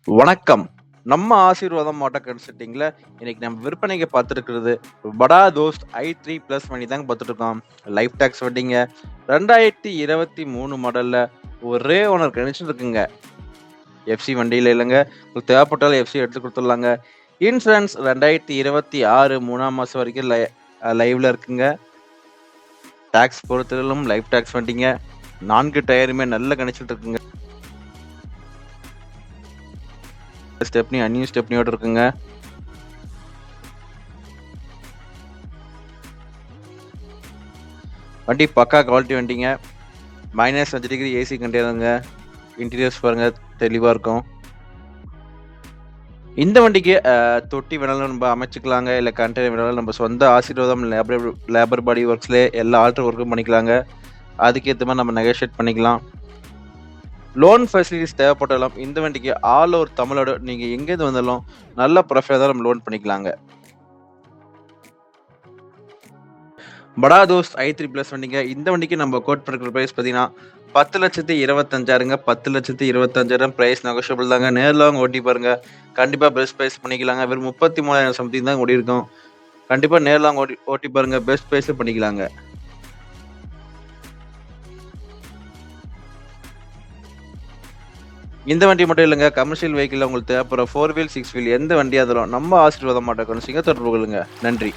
வணக்கம். நம்ம ஆசீர்வாதம் ஆட்டோ கன்சல்டிங்ல இன்னைக்கு நம்ம விற்பனைக்கு பார்த்துருக்கிறது படா தோஸ்த் i3 ப்ளஸ் வண்டி தாங்க பார்த்துட்ருக்கோம். லைஃப் டேக்ஸ் வண்டிங்க. 2023 மாடல்ல ஒரே ஓனர் கண்டிஷன் இருக்குங்க. எஃப்சி வண்டியில இல்லைங்க. உங்களுக்கு தேவைப்பட்டாலும் எஃப்சி எடுத்து கொடுத்துடலாங்க. இன்சூரன்ஸ் 2026 3ஆம் மாதம் வரைக்கும் லைவ்ல இருக்குங்க. டேக்ஸ் பொறுத்தவரையிலும் லைஃப் டேக்ஸ் வண்டிங்க. 4 டயருமே நல்ல கண்டிஷன் இருக்குங்க. ஸ்டெப்னி அன்னியூ ஸ்டெப்னியோட இருக்குங்க. வண்டி பக்கா குவாலிட்டி வண்டிங்க. -5 டிகிரி ஏசி கண்டியாதுங்க. இன்டீரியர்ஸ் பாருங்க தெளிவா இருக்கும். இந்த வண்டிக்கு தொட்டி வேணாலும் நம்ம அமைச்சுக்கலாங்க. இல்லை கண்டெய்னர் வேணாலும் நம்ம சொந்த ஆசீர்வாதம் லேபர் பாடி ஒர்க்ஸ்லேயே எல்லா ஆல்ட்ரு ஒர்க்கும் பண்ணிக்கலாங்க. அதுக்கேற்ற மாதிரி நம்ம நெகோஷியேட் பண்ணிக்கலாம். லோன் ஃபெசிலிட்டிஸ் தேவைப்பட்டாலும் இந்த வண்டிக்கு ஆல் ஓவர் தமிழ்நாடு நீங்கள் எங்கேருந்து வந்தாலும் நல்ல ப்ரொஃபைலாக தான் நம்ம லோன் பண்ணிக்கலாங்க. படா தோஸ்த் i3 ப்ளஸ் வண்டிங்க. இந்த வண்டிக்கு நம்ம கோட் பண்ணுற ப்ரைஸ் பார்த்தீங்கன்னா 10,25,000ங்க. 10,25,000 ப்ரைஸ் நெகோஷியபிள் தாங்க. நேரில் வாங்க ஓட்டி பாருங்க. கண்டிப்பாக பெஸ்ட் ப்ரைஸ் பண்ணிக்கலாங்க. வெறும் 33,000 சம்திங் தான் ஓடி இருக்கும். கண்டிப்பாக நேரில் வாங்க ஓட்டி பாருங்க. பெஸ்ட் ப்ரைஸில் பண்ணிக்கலாங்க. இந்த வண்டி மட்டும் இல்லைங்க. கமர்ஷியல் வெஹிக்கிள் உங்களுக்கு தேவைப்படுற 4 வீல் 6 வீல் எந்த வண்டியாக இருந்தாலும் நம்ம ஆசீர்வாதம் ஆட்டோ கன்சல்டிங்கை தொடர்பு கொள்ளுங்க. நன்றி.